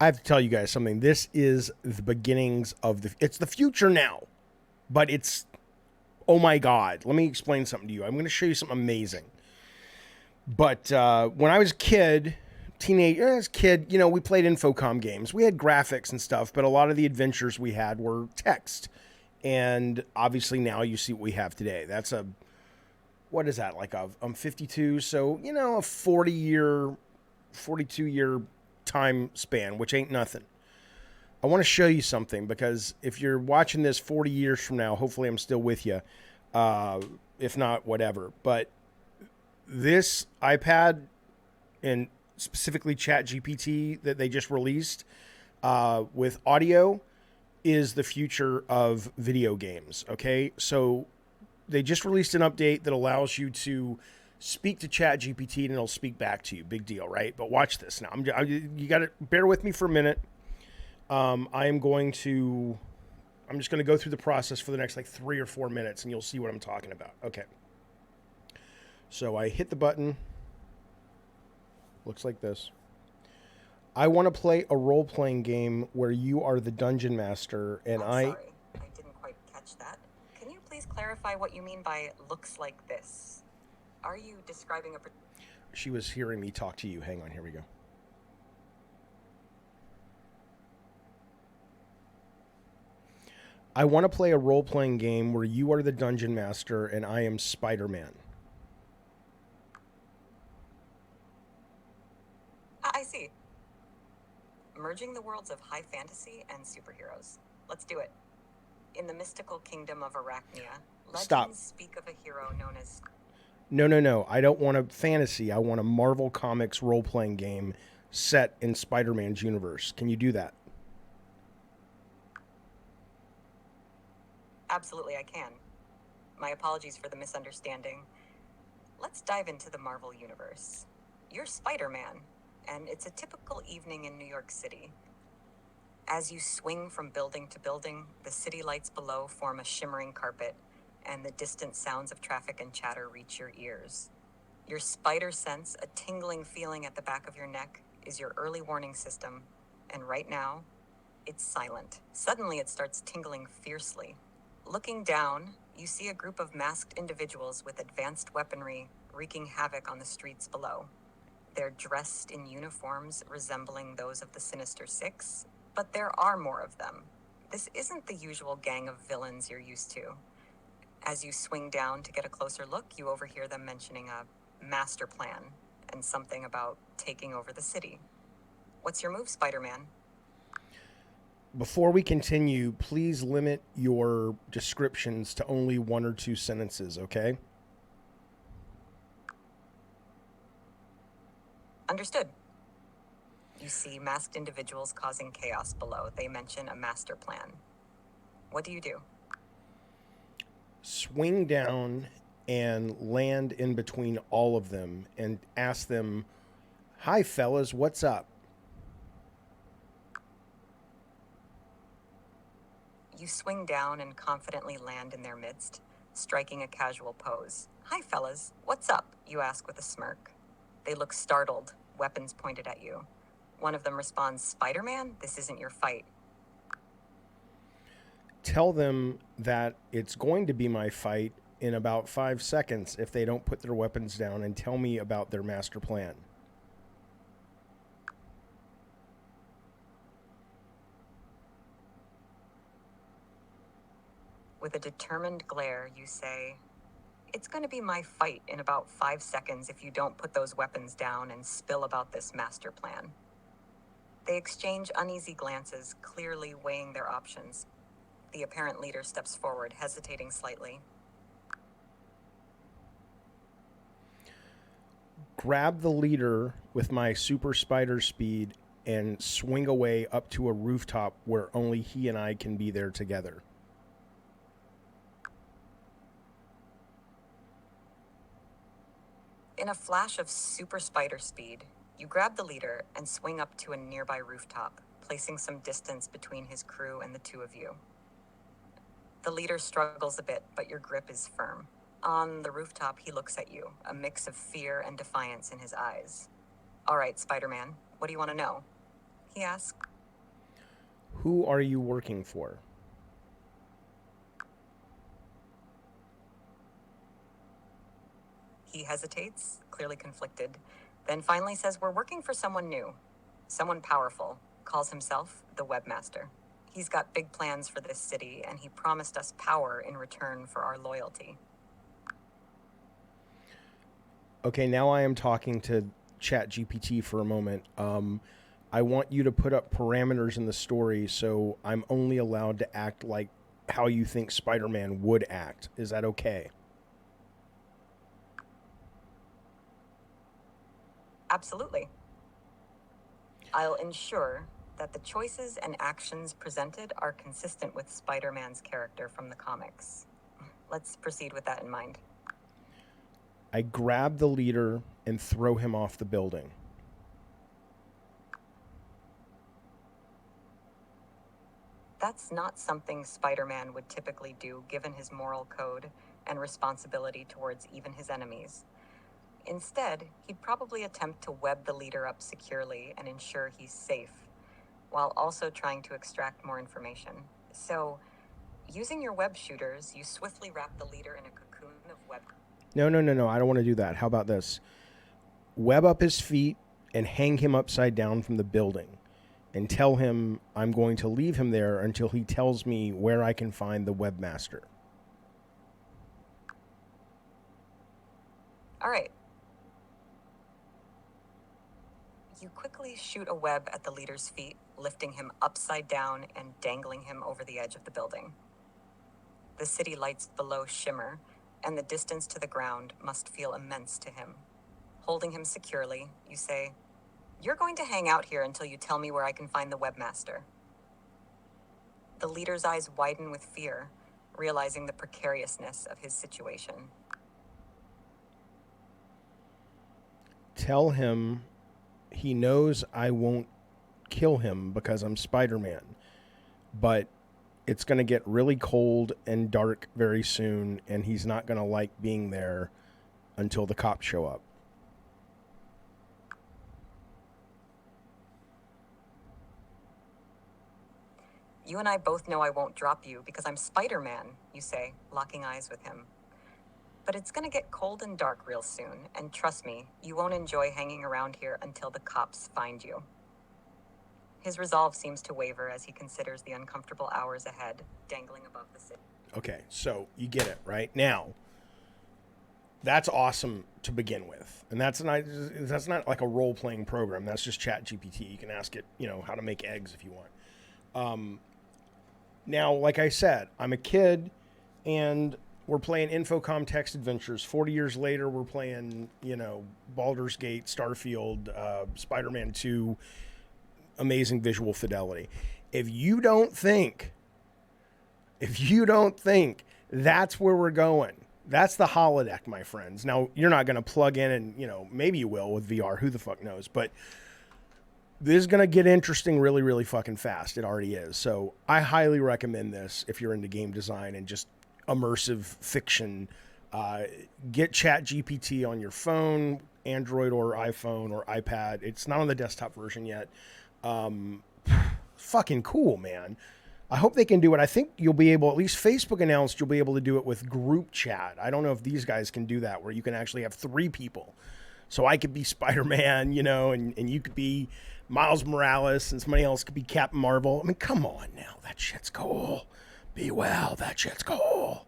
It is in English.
I have to tell you guys something. This is the beginnings of it's the future now, but it's, oh my God. Let me explain something to you. I'm going to show you something amazing. But when I was a kid, we played Infocom games. We had graphics and stuff, but a lot of the adventures we had were text. And obviously now you see what we have today. That's what is that? Like I'm 52, so, a 42-year time span, which ain't nothing. I want to show you something because if you're watching this 40 years from now, hopefully I'm still with you. If not, whatever. But this iPad and specifically ChatGPT that they just released with audio is the future of video games. Okay, so they just released an update that allows you to speak to ChatGPT and it'll speak back to you. Big deal, right? But watch this now. You got to bear with me for a minute. I'm just going to go through the process for the next like 3 or 4 minutes and you'll see what I'm talking about. Okay. So I hit the button. Looks like this. I want to play a role-playing game where you are the dungeon master and I'm sorry, I didn't quite catch that. Can you please clarify what you mean by looks like this? Are you describing a... She was hearing me talk to you. Hang on, here we go. I want to play a role-playing game where you are the dungeon master and I am Spider-Man. I see. Merging the worlds of high fantasy and superheroes. Let's do it. In the mystical kingdom of Arachnia, legends speak of a hero known as... No. I don't want a fantasy. I want a Marvel Comics role-playing game set in Spider-Man's universe. Can you do that? Absolutely, I can. My apologies for the misunderstanding. Let's dive into the Marvel universe. You're Spider-Man, and it's a typical evening in New York City. As you swing from building to building, the city lights below form a shimmering carpet, and the distant sounds of traffic and chatter reach your ears. Your spider sense, a tingling feeling at the back of your neck, is your early warning system, and right now, it's silent. Suddenly, it starts tingling fiercely. Looking down, you see a group of masked individuals with advanced weaponry wreaking havoc on the streets below. They're dressed in uniforms resembling those of the Sinister Six, but there are more of them. This isn't the usual gang of villains you're used to. As you swing down to get a closer look, you overhear them mentioning a master plan and something about taking over the city. What's your move, Spider-Man? Before we continue, please limit your descriptions to only 1 or 2 sentences, okay? Understood. You see masked individuals causing chaos below. They mention a master plan. What do you do? Swing down and land in between all of them and ask them, "Hi, fellas, what's up?" You swing down and confidently land in their midst, striking a casual pose. "Hi, fellas, what's up?" you ask with a smirk. They look startled, weapons pointed at you. One of them responds, "Spider-Man, this isn't your fight." Tell them that it's going to be my fight in about 5 seconds if they don't put their weapons down and tell me about their master plan. With a determined glare, you say, "It's going to be my fight in about 5 seconds if you don't put those weapons down and spill about this master plan." They exchange uneasy glances, clearly weighing their options. The apparent leader steps forward, hesitating slightly. Grab the leader with my super spider speed and swing away up to a rooftop where only he and I can be there together. In a flash of super spider speed, you grab the leader and swing up to a nearby rooftop, placing some distance between his crew and the two of you. The leader struggles a bit, but your grip is firm. On the rooftop, he looks at you, a mix of fear and defiance in his eyes. "All right, Spider-Man, what do you want to know?" he asks. Who are you working for? He hesitates, clearly conflicted, then finally says we're working for someone new, someone powerful, calls himself the Webmaster. He's got big plans for this city, and he promised us power in return for our loyalty. Okay, now I am talking to ChatGPT for a moment. I want you to put up parameters in the story, so I'm only allowed to act like how you think Spider-Man would act. Is that okay? Absolutely. I'll ensure that the choices and actions presented are consistent with Spider-Man's character from the comics. Let's proceed with that in mind. I grab the leader and throw him off the building. That's not something Spider-Man would typically do given his moral code and responsibility towards even his enemies. Instead, he'd probably attempt to web the leader up securely and ensure he's safe, while also trying to extract more information. So, using your web shooters, you swiftly wrap the leader in a cocoon of web. No. I don't want to do that. How about this? Web up his feet and hang him upside down from the building and tell him I'm going to leave him there until he tells me where I can find the webmaster. All right. You quickly shoot a web at the leader's feet, lifting him upside down and dangling him over the edge of the building. The city lights below shimmer, and the distance to the ground must feel immense to him. Holding him securely, you say, "You're going to hang out here until you tell me where I can find the webmaster." The leader's eyes widen with fear, realizing the precariousness of his situation. Tell him he knows I won't kill him because I'm Spider-Man, but it's going to get really cold and dark very soon, and he's not going to like being there until the cops show up. You and I both know I won't drop you because I'm Spider-Man, you say, locking eyes with him. But it's going to get cold and dark real soon, and trust me, you won't enjoy hanging around here until the cops find you. His resolve seems to waver as he considers the uncomfortable hours ahead, dangling above the city. Okay, so you get it, right? Now, that's awesome to begin with. And that's not like a role-playing program. That's just ChatGPT. You can ask it, how to make eggs if you want. Now, like I said, I'm a kid, and we're playing Infocom text adventures. 40 years later, we're playing, Baldur's Gate, Starfield, Spider-Man 2, amazing visual fidelity. If you don't think that's where we're going, that's the holodeck, my friends. Now, you're not going to plug in and, maybe you will with VR. Who the fuck knows? But this is going to get interesting really, really fucking fast. It already is. So I highly recommend this if you're into game design and just immersive fiction. Get ChatGPT on your phone, Android or iPhone or iPad. It's not on the desktop version yet. Fucking cool, man. I hope they can do it. I think you'll be able, at least Facebook announced you'll be able to do it with group chat. I don't know if these guys can do that, where you can actually have 3 people. So I could be Spider-Man, and you could be Miles Morales, and somebody else could be Captain Marvel. I mean, come on now. That shit's cool. Be well. That shit's cool.